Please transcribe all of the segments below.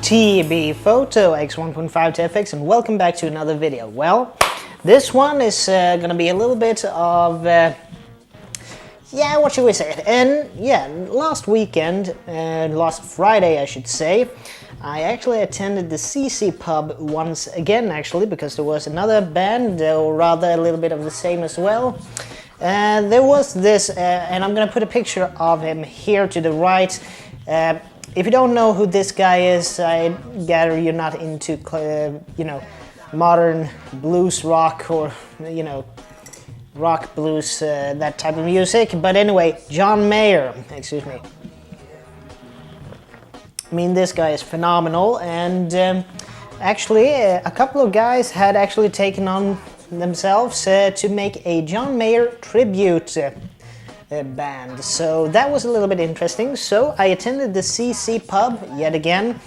T.B.Photo X1.5 to FX, and welcome back to another video. Well, this one is gonna be a little bit of yeah, what should we say? And yeah, last weekend, last Friday I should say, I actually attended the C.C.Pub once again, actually, because there was another band, or rather a little bit of the same as well. There was this, and I'm gonna put a picture of him here to the right. If you don't know who this guy is, I gather you're not into, you know, modern blues rock or, you know, rock blues, that type of music. But anyway, John Mayer, excuse me. I mean, this guy is phenomenal, and actually a couple of guys had actually taken on themselves to make a John Mayer tribute band. So that was a little bit interesting. So I attended the C.C.Pub yet again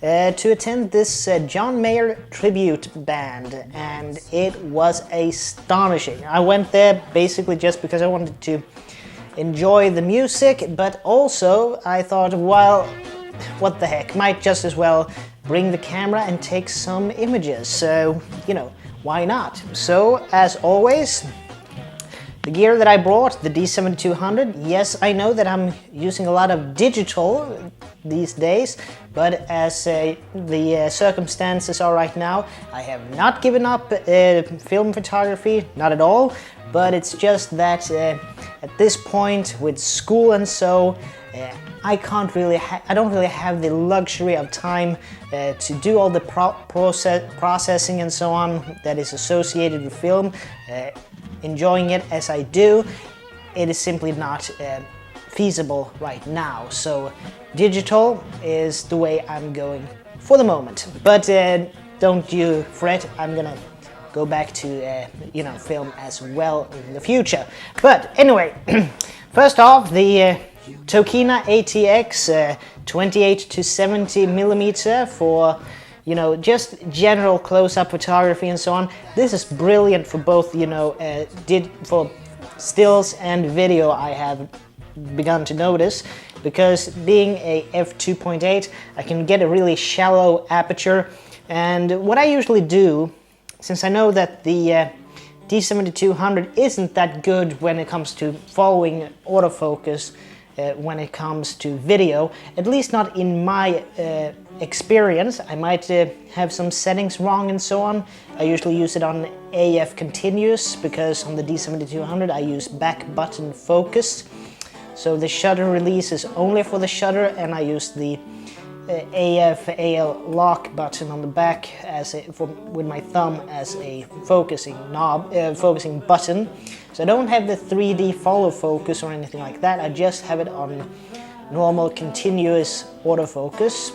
to attend this John Mayer tribute band, and it was astonishing. I went there basically just because I wanted to enjoy the music, but also I thought, well, what the heck, might just as well bring the camera and take some images. So, you know, why not? So, as always, the gear that I brought, the D7200, yes, I know that I'm using a lot of digital these days, but as the circumstances are right now, I have not given up film photography, not at all, but it's just that at this point with school and so, I don't really have the luxury of time to do all the processing and so on that is associated with film. Enjoying it as I do, it is simply not feasible right now. So digital is the way I'm going for the moment. But don't you fret, I'm gonna go back to you know, film as well in the future. But anyway, first off, the Tokina ATX 28 to 70 millimeter for, you know, just general close-up photography and so on. This is brilliant for both, you know, for stills and video, I have begun to notice, because being a f2.8, I can get a really shallow aperture. And what I usually do, since I know that the D7200 isn't that good when it comes to following autofocus, when it comes to video, at least not in my experience. I might have some settings wrong and so on. I usually use it on AF continuous, because on the D7200 I use back button focus. So the shutter release is only for the shutter, and I use the AF AL lock button on the back as with my thumb as a focusing knob, focusing button. So I don't have the 3D follow focus or anything like that. I just have it on normal continuous autofocus.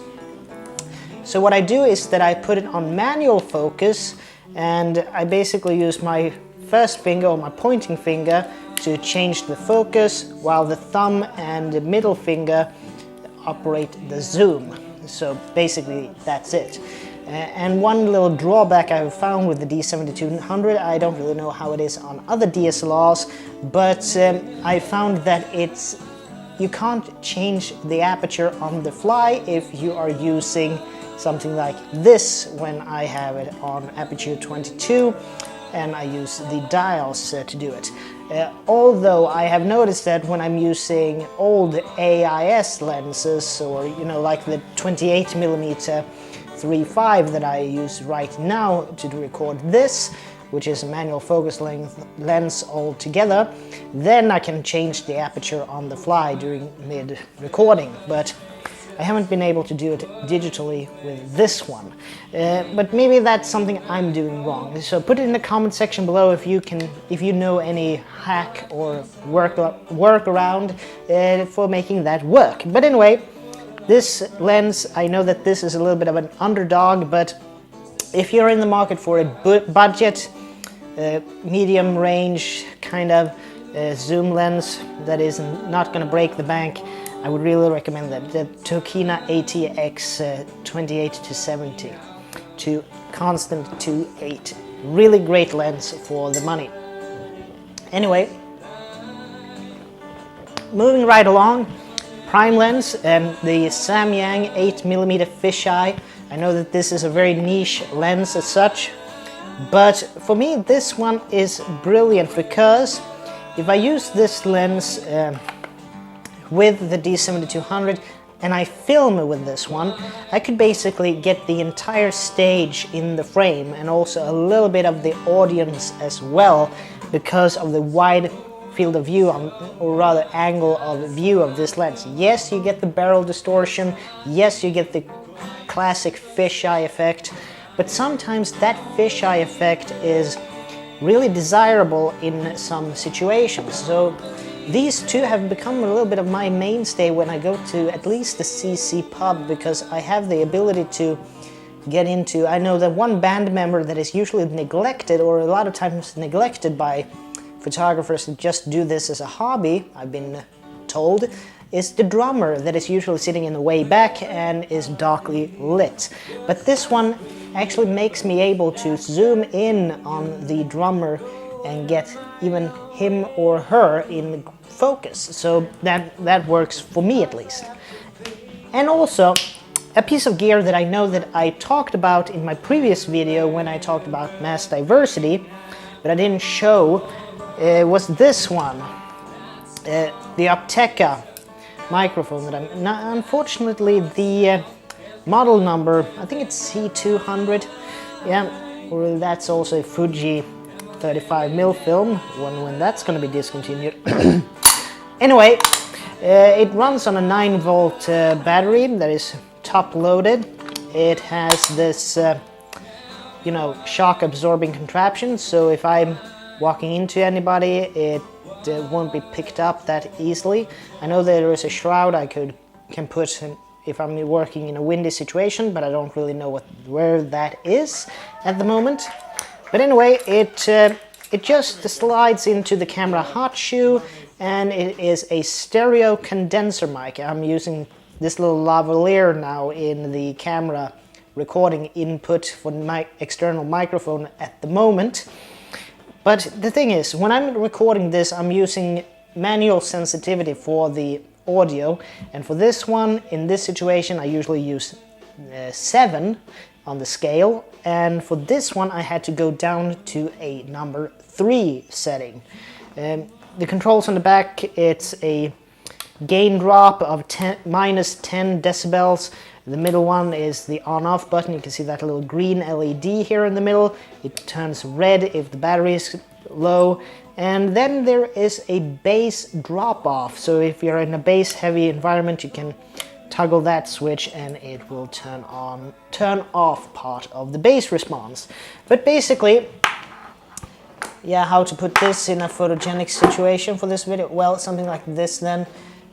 So what I do is that I put it on manual focus, and I basically use my first finger, or my pointing finger, to change the focus, while the thumb and the middle finger operate the zoom. So basically that's it. And one little drawback I've found with the D7200, I don't really know how it is on other DSLRs, but I found that you can't change the aperture on the fly if you are using something like this, when I have it on aperture 22 and I use the dials to do it. Although I have noticed that when I'm using old AIS lenses, or, you know, like the 28mm 3.5 that I use right now to record this, which is a manual focus lens altogether, then I can change the aperture on the fly during mid-recording. But I haven't been able to do it digitally with this one. But maybe that's something I'm doing wrong. So put it in the comment section below if you know any hack or workaround for making that work. But anyway, this lens, I know that this is a little bit of an underdog, but if you're in the market for a budget, medium range kind of zoom lens that is not going to break the bank, I would really recommend that, the Tokina ATX 28 to 70 to constant 2.8. Really great lens for the money. Anyway, moving right along, prime lens, the Samyang 8mm fisheye I know that this is a very niche lens as such, but for me this one is brilliant because if I use this lens with the D7200 and I film with this one, I could basically get the entire stage in the frame and also a little bit of the audience as well because of the wide field of view, or rather angle of view of this lens. Yes, you get the barrel distortion, yes, you get the classic fisheye effect, but sometimes that fisheye effect is really desirable in some situations. So these two have become a little bit of my mainstay when I go to at least the C.C.Pub, because I have the ability to get into, I know that one band member that is usually neglected, or a lot of times neglected by photographers who just do this as a hobby, I've been told, is the drummer that is usually sitting in the way back and is darkly lit. But this one actually makes me able to zoom in on the drummer and get even him or her in focus. So that works for me at least. And also, a piece of gear that I know that I talked about in my previous video when I talked about mass diversity, but I didn't show, was this one. The Opteka microphone that I'm not, unfortunately the model number, I think it's C200, yeah, or that's also a Fuji 35mm film, when that's going to be discontinued. Anyway, it runs on a 9-volt battery that is top loaded. It has this, you know, shock absorbing contraption, so if I'm walking into anybody, it won't be picked up that easily. I know there is a shroud I can put if I'm working in a windy situation, but I don't really know where that is at the moment. But anyway, it just slides into the camera hot shoe, and it is a stereo condenser mic. I'm using this little lavalier now in the camera recording input for my external microphone at the moment. But the thing is, when I'm recording this, I'm using manual sensitivity for the audio, and for this one, in this situation, I usually use 7 on the scale, and for this one I had to go down to a number 3 setting. The controls on the back, it's a gain drop of minus 10 decibels. The middle one is the on-off button. You can see that little green LED here in the middle. It turns red if the battery is low. And then there is a bass drop-off. So if you're in a bass-heavy environment, you can toggle that switch and it will turn off part of the bass response. But basically, yeah, how to put this in a photogenic situation for this video? Well, something like this then.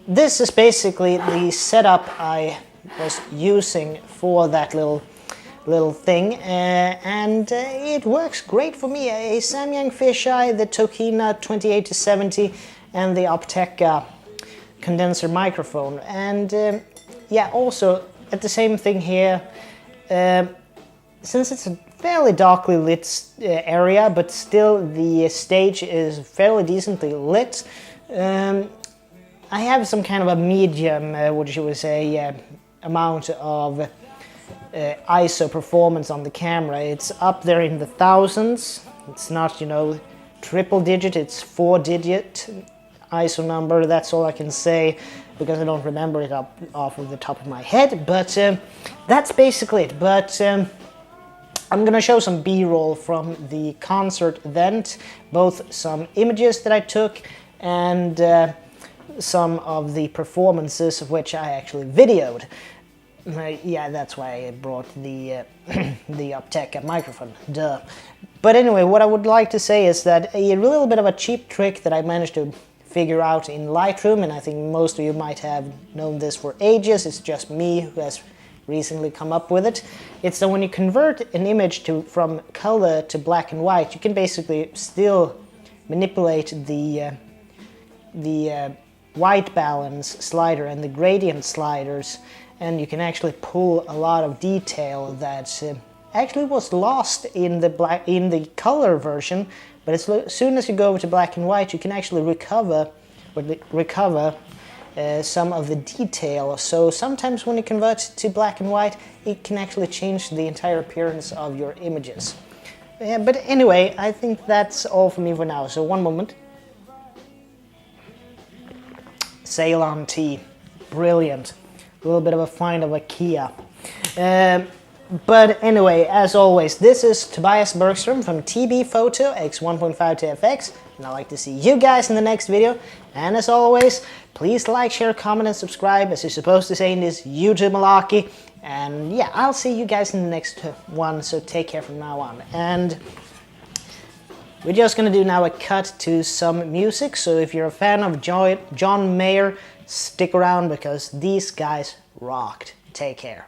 This is basically the setup I was using for that little thing, and it works great for me. A Samyang fisheye, the Tokina 28-70, and the Opteka condenser microphone. And yeah, also at the same thing here, since it's a fairly darkly lit area, but still the stage is fairly decently lit, I have some kind of a medium, what you would say, amount of ISO performance on the camera. It's up there in the thousands. It's not, you know, triple digit, it's 4-digit ISO number. That's all I can say because I don't remember it off of the top of my head, but that's basically it. But I'm gonna show some B-roll from the concert event, both some images that I took and some of the performances of which I actually videoed. Yeah, that's why I brought the the Opteka microphone, duh. But anyway, what I would like to say is that a little bit of a cheap trick that I managed to figure out in Lightroom, and I think most of you might have known this for ages, it's just me who has recently come up with it. It's that when you convert an image from color to black and white, you can basically still manipulate the white balance slider and the gradient sliders, and you can actually pull a lot of detail that actually was lost in the color version. But as soon as you go to black and white, you can actually recover some of the detail. So sometimes when you convert to black and white, it can actually change the entire appearance of your images. But anyway, I think that's all for me for now. So one moment. Ceylon tea, brilliant. A little bit of a find of a Kia. But anyway, as always, this is Tobias Bergström from T.B.Photo X1.5 to FX, and I'd like to see you guys in the next video. And as always, please like, share, comment, and subscribe, as you're supposed to say in this YouTube malarkey. And yeah, I'll see you guys in the next one, so take care from now on. And we're just gonna do now a cut to some music, so if you're a fan of John Mayer, stick around because these guys rocked. Take care.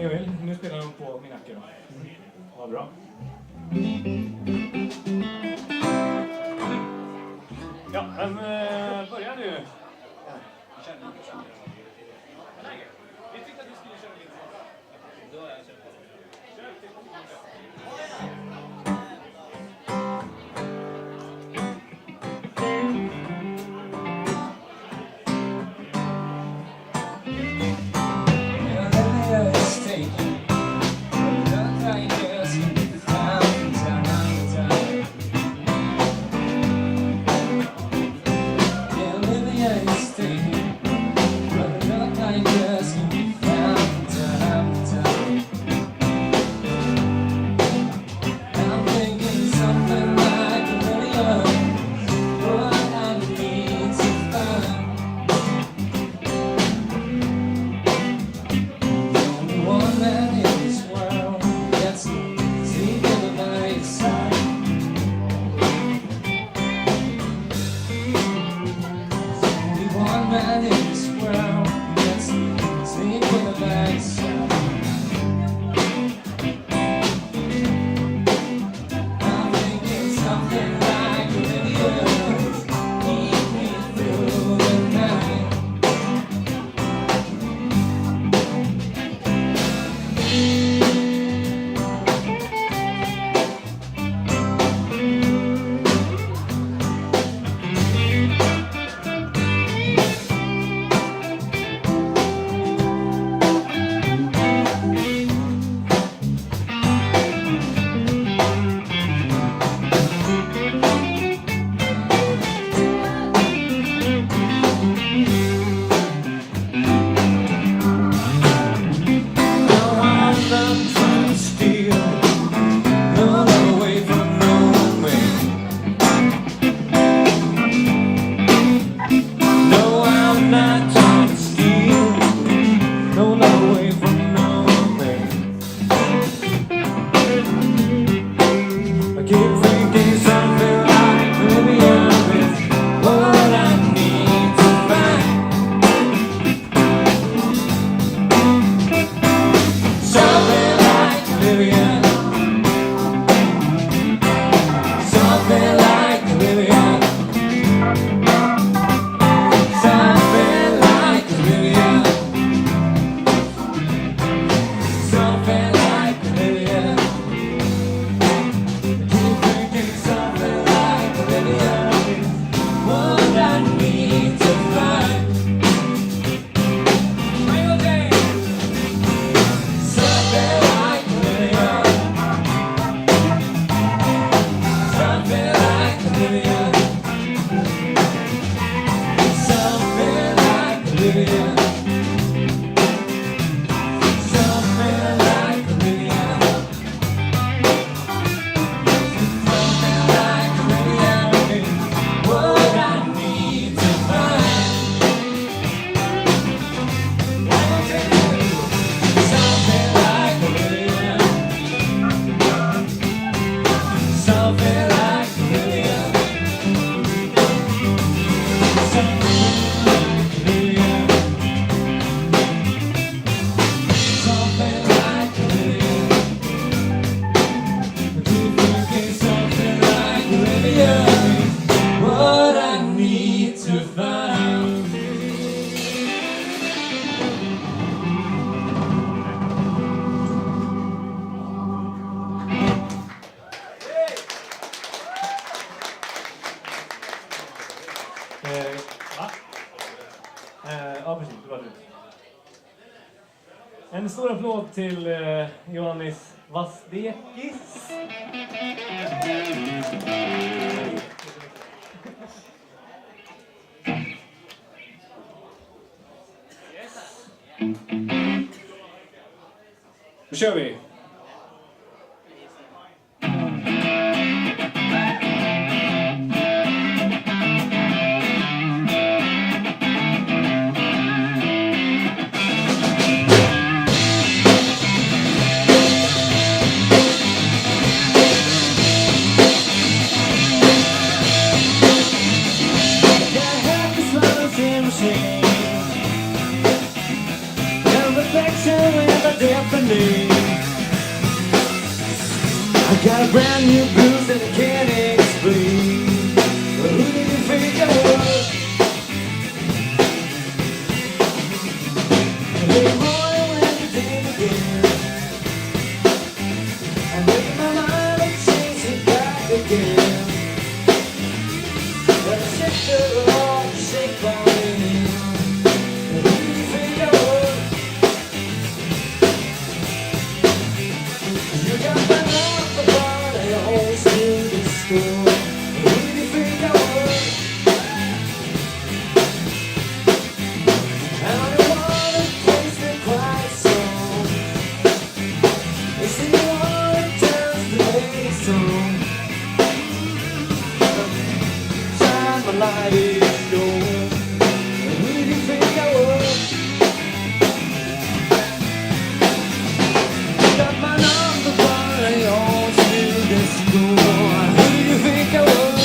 Emil, nu spelar de på min nacke då. Vad bra. Ja, men börjar nu. Vi tyckte att vi skulle köra lite. Då är jag Ja, precis. Det var det. En stor applåd till Johannes Vasdekis. Yes. Då kör vi. things that I can't explain. Who did you think I was? Hey, boy, when you did again, I make my mind and chase it back again. But I said you're all shake for me. Who did you think I was? You got my number, but I always knew the score. Who did you think I was? And I don't wanna taste the quiet song. They say you wanna dance the lady song. Shine my light is gone. Who did you think I was? You got my number, but I always knew the score. Who did you think I was?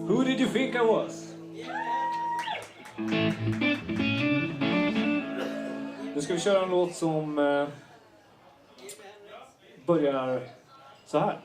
Who did you think I was? Nu ska vi köra en låt som börjar så här.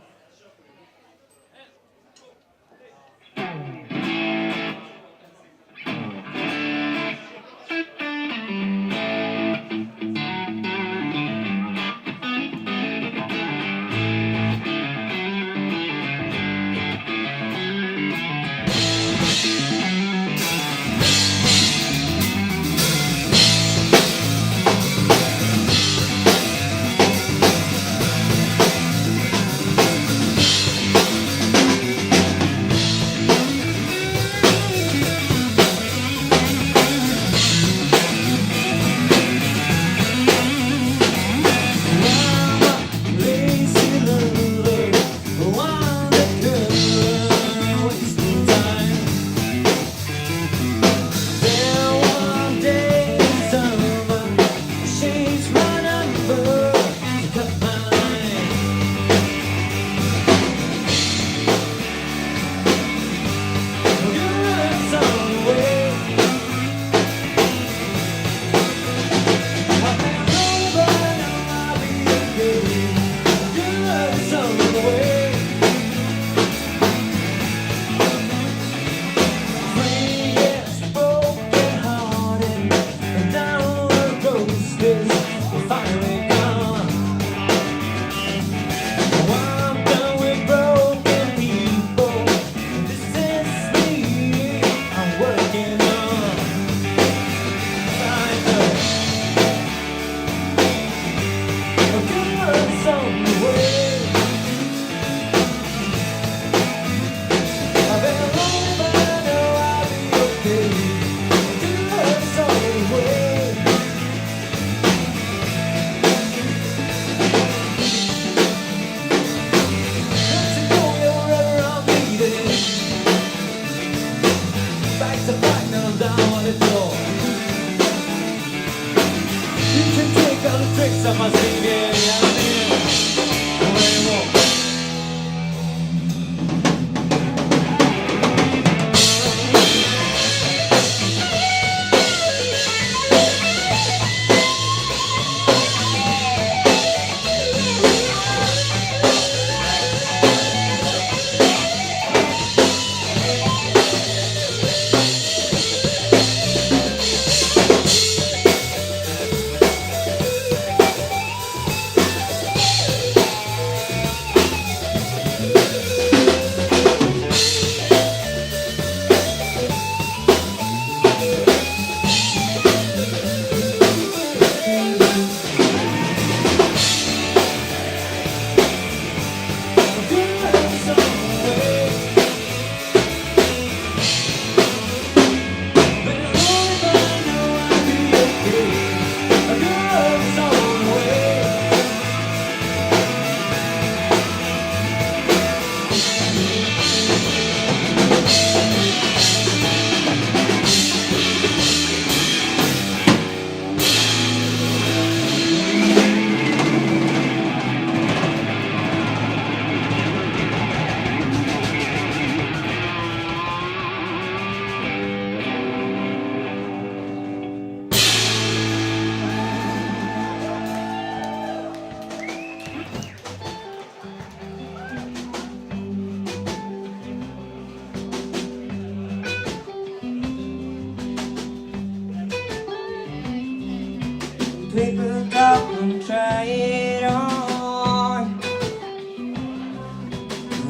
People talk and try it on.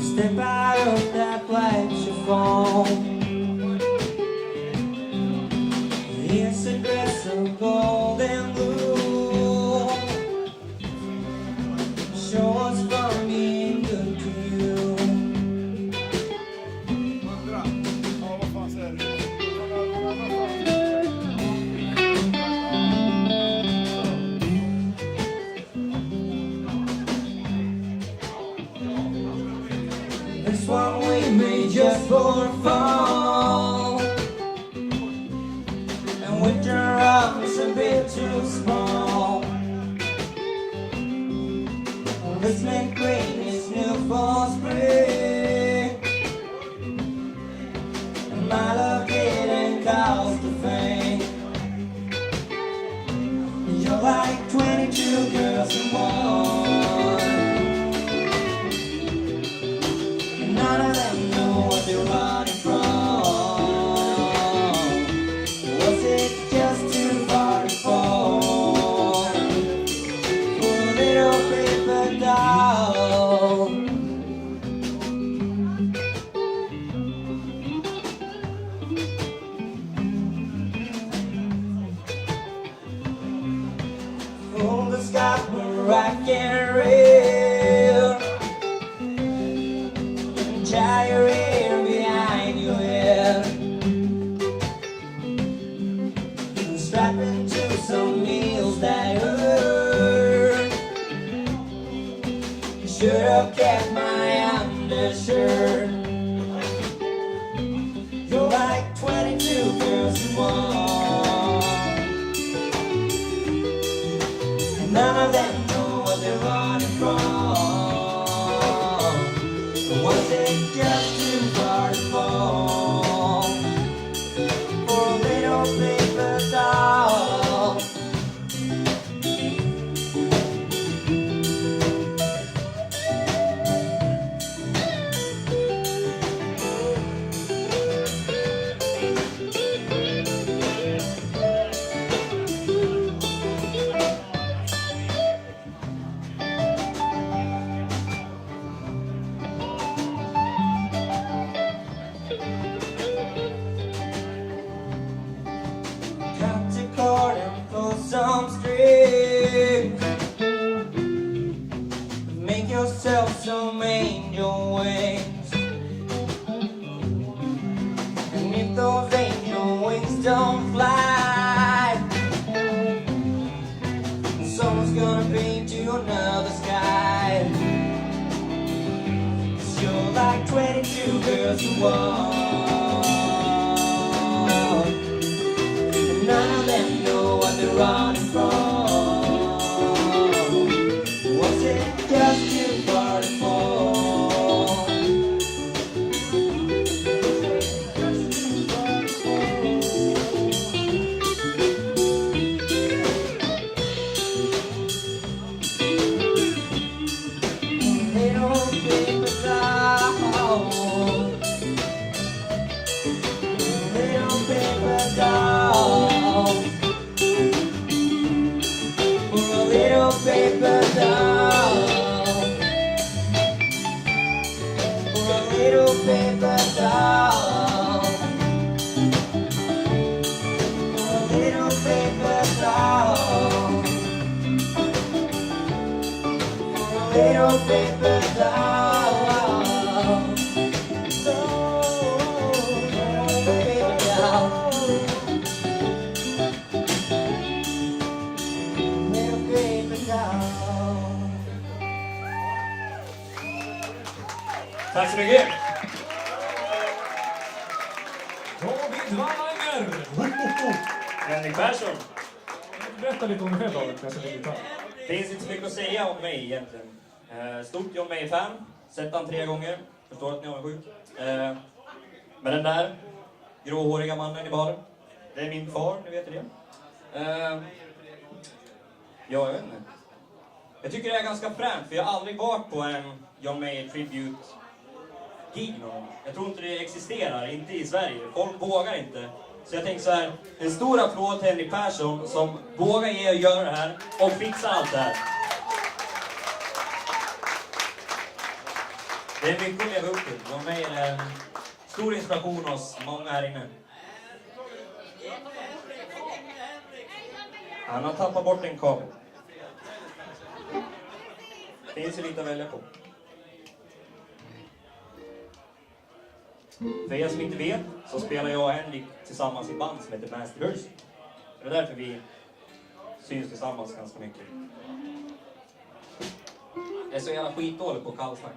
Step out of that white chiffon. It's a dress of gold and blue. Show what's from being good to you. Ja, vad fan säger du? This one we made just for fall. And winter arms a bit too small. This mint green is new for spring. And my love didn't cost a thing. You're like 22 girls in one. None of them know what they're running from. Was it just too far to fall for a little paper doll? Full the sky where I can rail. Tie your hair behind your head and strap into some heels that hurt. Should have kept my undershirt. You're like 22 girls in one. And none of them know what they're running from. Was it just too far to fall for a little paper doll? Cut the cord and pull some strings. Make yourself some angel wings. And if those angel wings don't fly, someone's gonna paint you another sky. 'Cause you're like 22 girls in one. None of them know what they're running from. paper doll. For a little paper doll. For a little paper doll. For a little paper doll. Paper doll. Little paper doll. Tack så mycket. Då vi dvanger. Henrik Persson. Berätta lite om dig själv, David. Jag ska bli gitarr. Det finns inte så mycket att säga om mig egentligen. Stort John Mayer-fan. Sett han 3 gånger. Förstår att ni är sjuk. Men den där gråhåriga mannen i baren. Det är min far, ni vet det. Jag vet inte. Jag tycker det är ganska fränt, för jag har aldrig varit på en John Mayer Tribute-gig någon gång. Jag tror inte det existerar, inte i Sverige. Folk vågar inte. Så jag tänker så här, en stor applåd till Henrik Persson som vågar ge och göra det här och fixa allt det här. Det är mycket att leva upp till. John Mayer är en stor inspiration hos många här inne. Han har tappat bort en kabel. Det finns ju lite att välja på. För er som inte vet så spelar jag och Henrik tillsammans i band som heter Masterhurst. Det är därför vi syns tillsammans ganska mycket. Jag är så jävla skitdålig på kallsnack.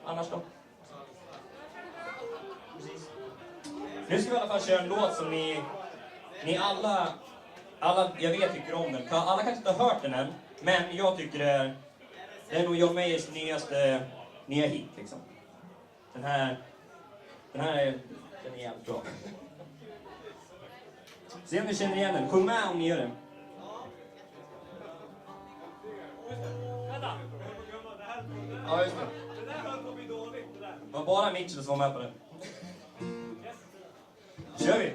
Annars då? Precis. Nu ska vi i alla fall köra en låt som ni alla jag vet tycker om den. Alla kanske inte har hört den än, men jag tycker det är nog John Mayers nya hit liksom. Den här är jävligt bra. Se om ni känner igen den. Sjung med om ni gör det. Ja, just det. Det var bara Mitchell som var med på den. Kör vi!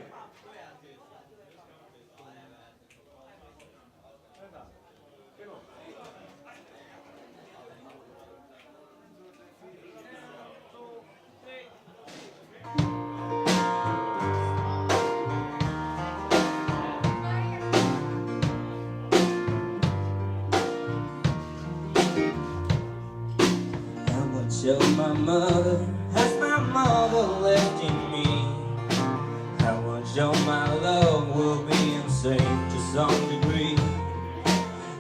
So my mother, has my mother left in me? How much of my love will be insane to some degree?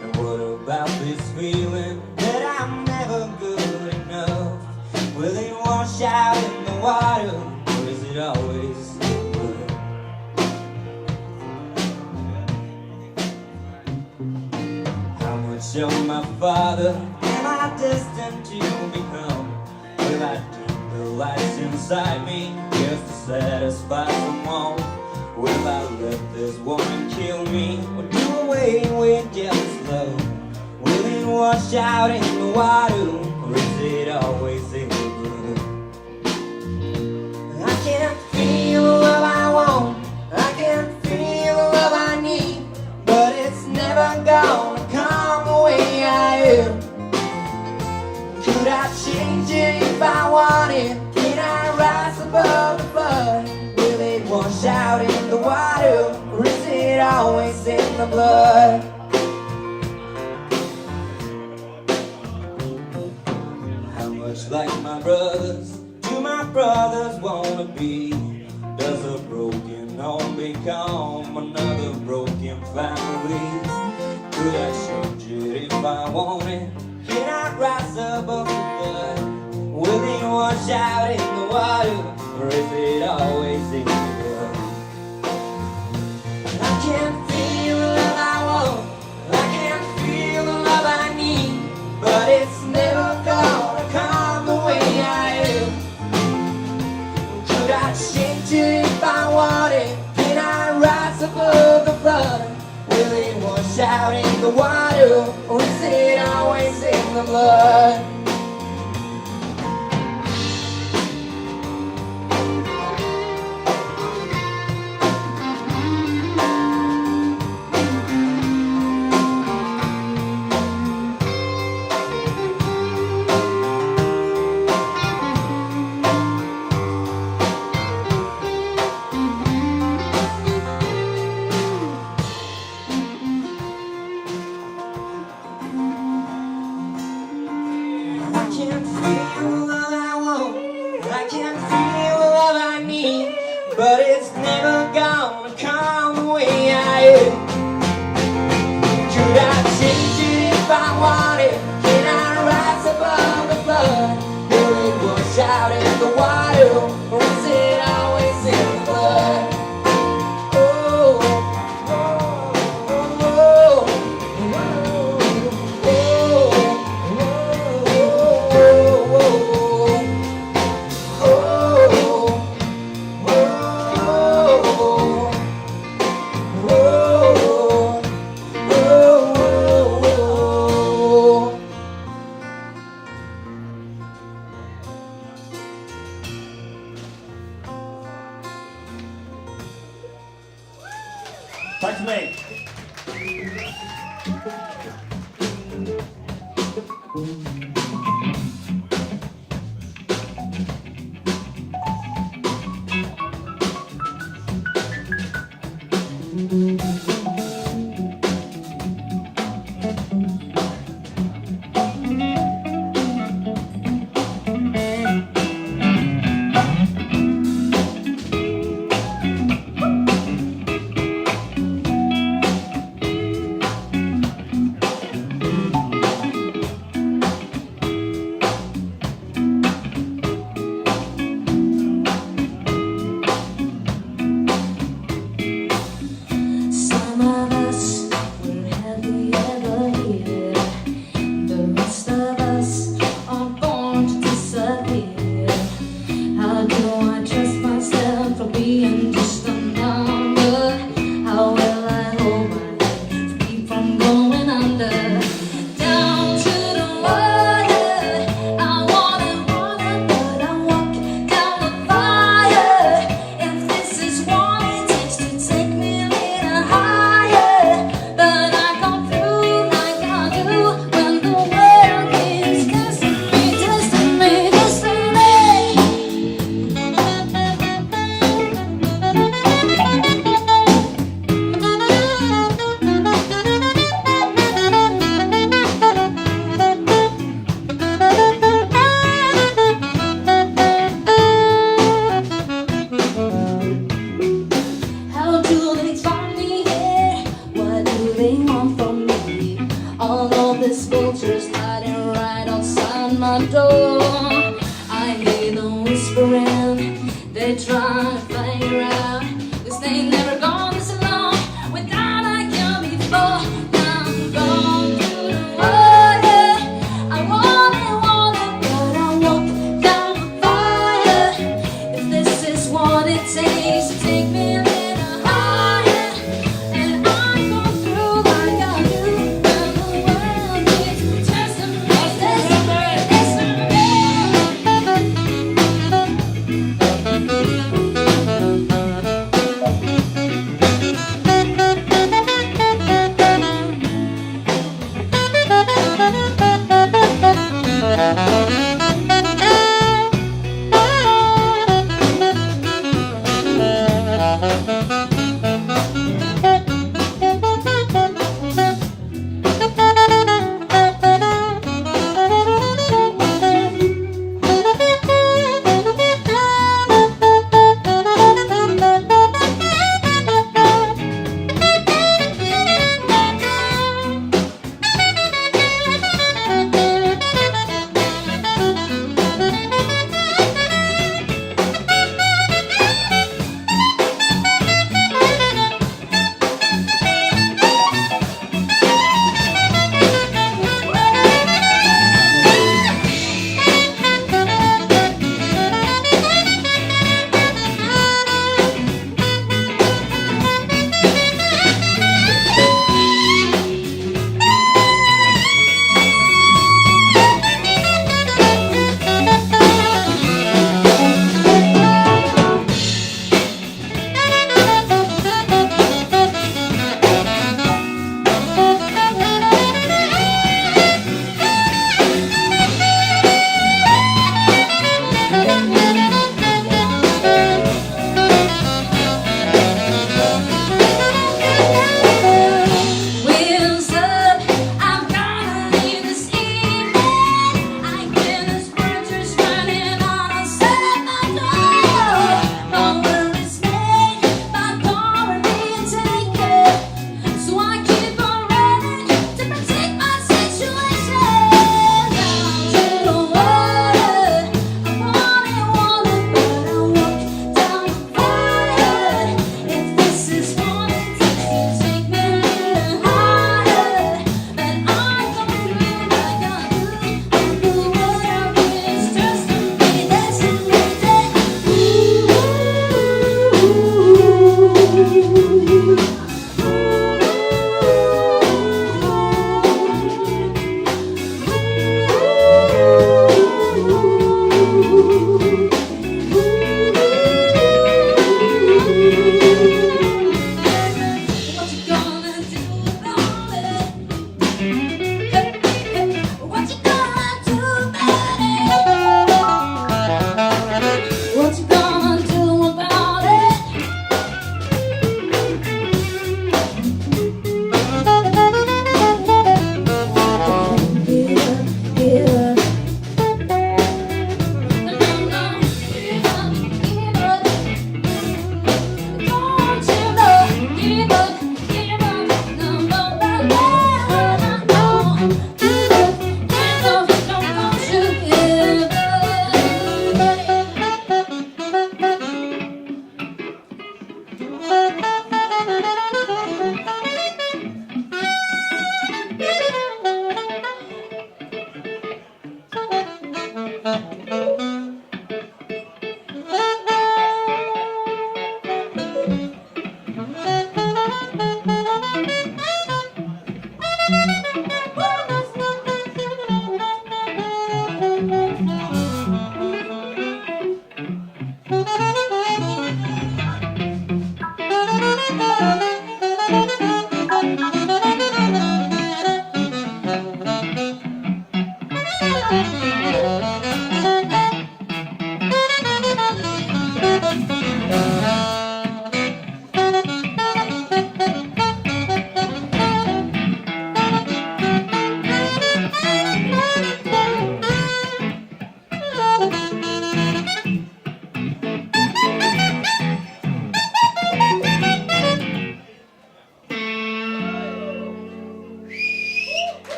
And what about this feeling that I'm never good enough? Will it wash out in the water, or is it always good? How much of my father am I destined to become? Will I dim the lights inside me just to satisfy someone? Will I let this woman kill me or do away with jealous love? Will it wash out in the water, or is it always in the blood? I can't feel the love I want, I can't feel the love I need, but it's never gonna come the way I am. Could I change it if I wanted? Can I rise above the flood? Will it wash out in the water, or is it always in the blood? How much like my brothers do my brothers wanna be? Does a broken home become another broken family? Could I change it if I wanted? Can I rise above the flood? Will it wash out in the water, or is it always in the blood? I can't feel the love I want, I can't feel the love I need, but it's never gonna come the way I am. Could I change it if I wanted? Can I rise above the flood? Will it wash out in the water, or is it always in the blood? it's never gonna come the way I am. Could I change it if I wanted? Can I rise above the flood? Will it wash out in the water, or is it always in the blood? Oh, oh, oh, oh, Tack för mig. Some of us were hardly ever here. The rest of us are born to disappear. How do I trust myself for being just a number? How will I hold my head to keep from going under? Down to the water, I wanted water, but I walk down the fire. If this is what it takes to take me a little higher, but I come through like I do when the world keeps testing me, testing me, testing me. How do they find me here? What do they want from me? All of these vultures hiding right outside my door. I hear them whispering, they try to figure out, 'cause they never gone this long without a cure before. Now I'm going through the water. I want it, but I walk down the fire. If this is what it takes to take me a little higher, and I go through like I do when the world keeps testing me, testing me, testing me.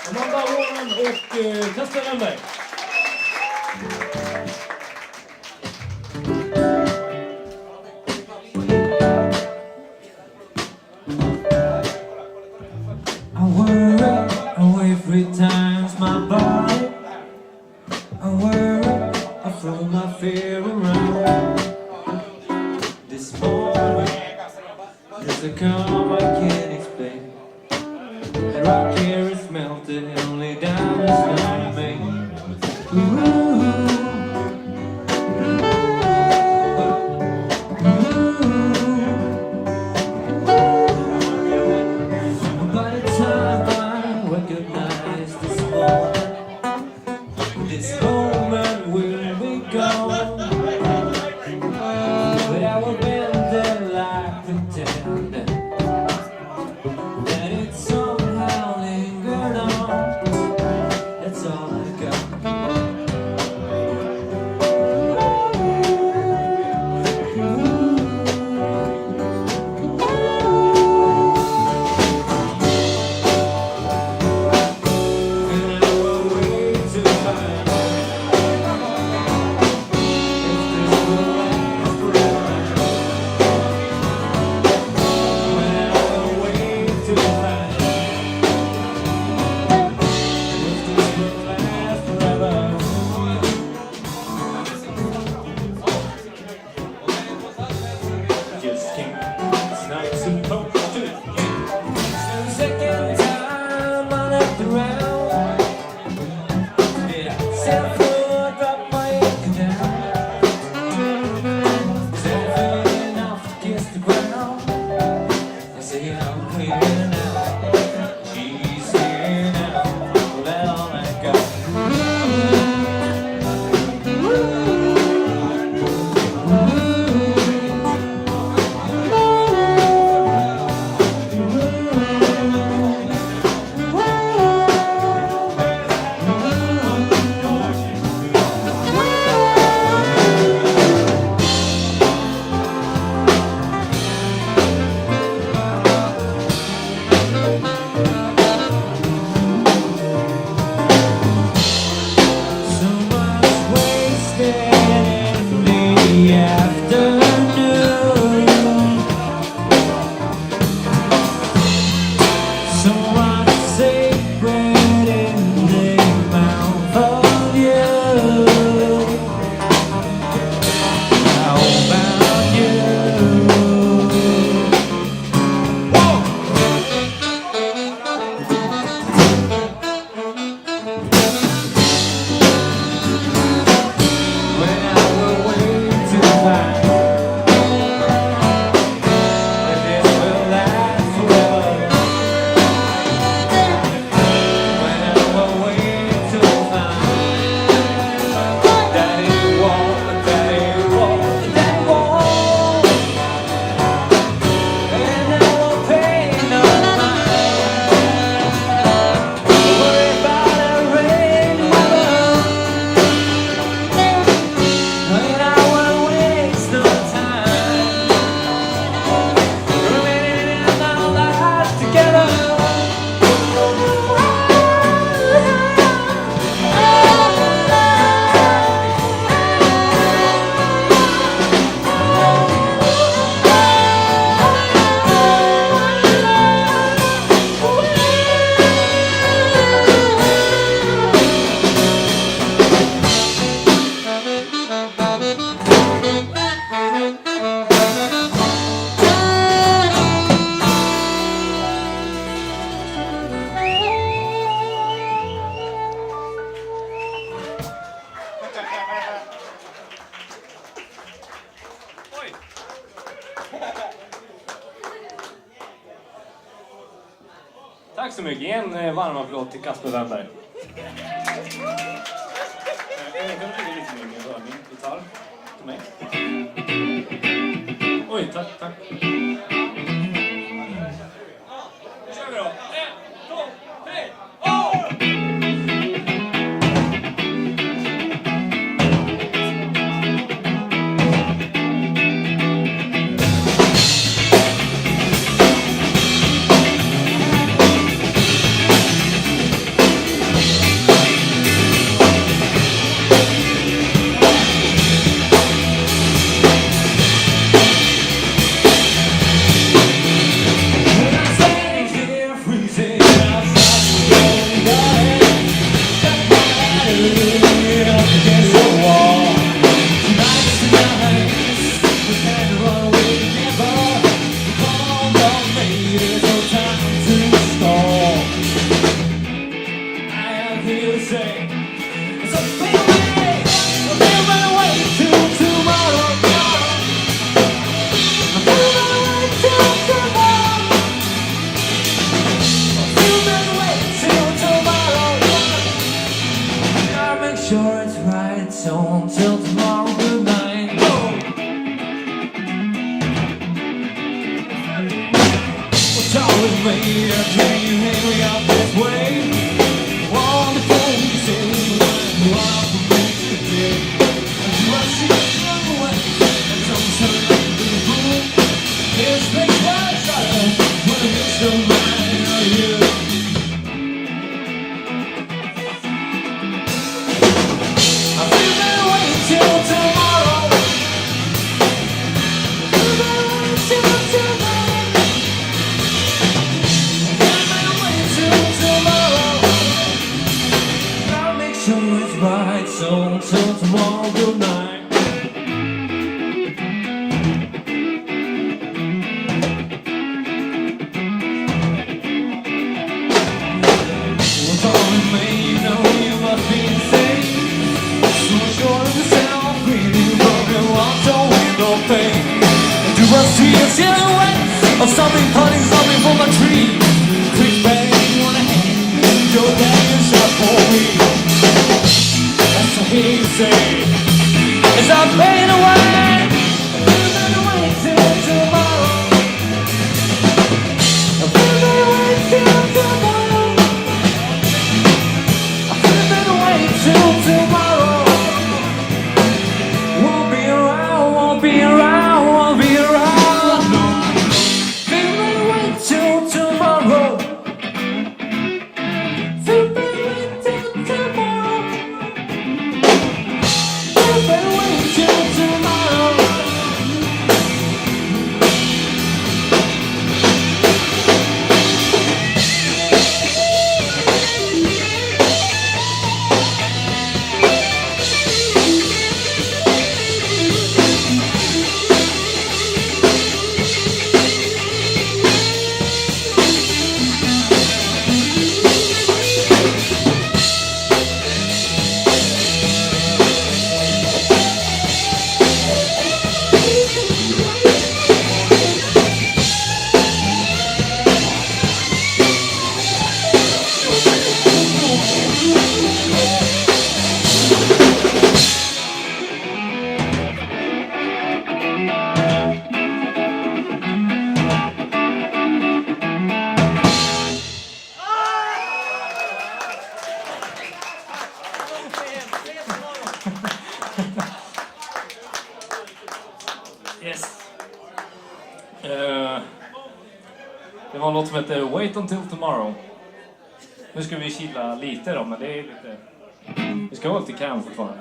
Amanda Åman och Kasper Wennberg. I worry away 3 times my body. I worry, I throw my fear around. This morning, there's a calm I can't explain. The rock here is melted and lay down is not me. By the time I recognize this moment will be gone. But I will bend the light, pretend that it somehow lingered on. That's all I got. And I will wait to find if this will last forever. When I will wait to find if this will last forever. Just can't. It's not supposed to. The second time I left around, did I self drop my anchor down? Is everything enough to kiss the ground? I say I'm clear now. She's here now. Well, all I got. So much wasted in the afternoon. So much sacred in the mouth of you. How about you? When I will wait to find Tack så mycket. En varm applåd till Kasper Wennberg. Jag kan lite mer med min gitarr till mig. Oj, tack. Kör vi då. 1, 2, 3, sure it's right, so until tomorrow, good night. What's all with me? I dream you hang me out this way. Wonderful, you say you are for me today. Do I see it your way? And some turn up in the room. This makes my child when it's the mind of you. Right, so until tomorrow, good night. What's all in me? You know you must be insane. So sure of yourself, breathing from your arms, don't we no pain. Do I see a silhouette of something cutting something from a tree? Quick bang on a hand, your dad is shot for me. He say, as I fade away, wait till tomorrow. Wait till tomorrow. Wait till tomorrow. Won't be around, won't be around, won't be around. Wait till tomorrow. Wait till tomorrow. Yes. Det var en låt som heter Wait Until Tomorrow. Nu ska vi chilla lite då, men det är lite... Vi ska vara lite kräm fortfarande.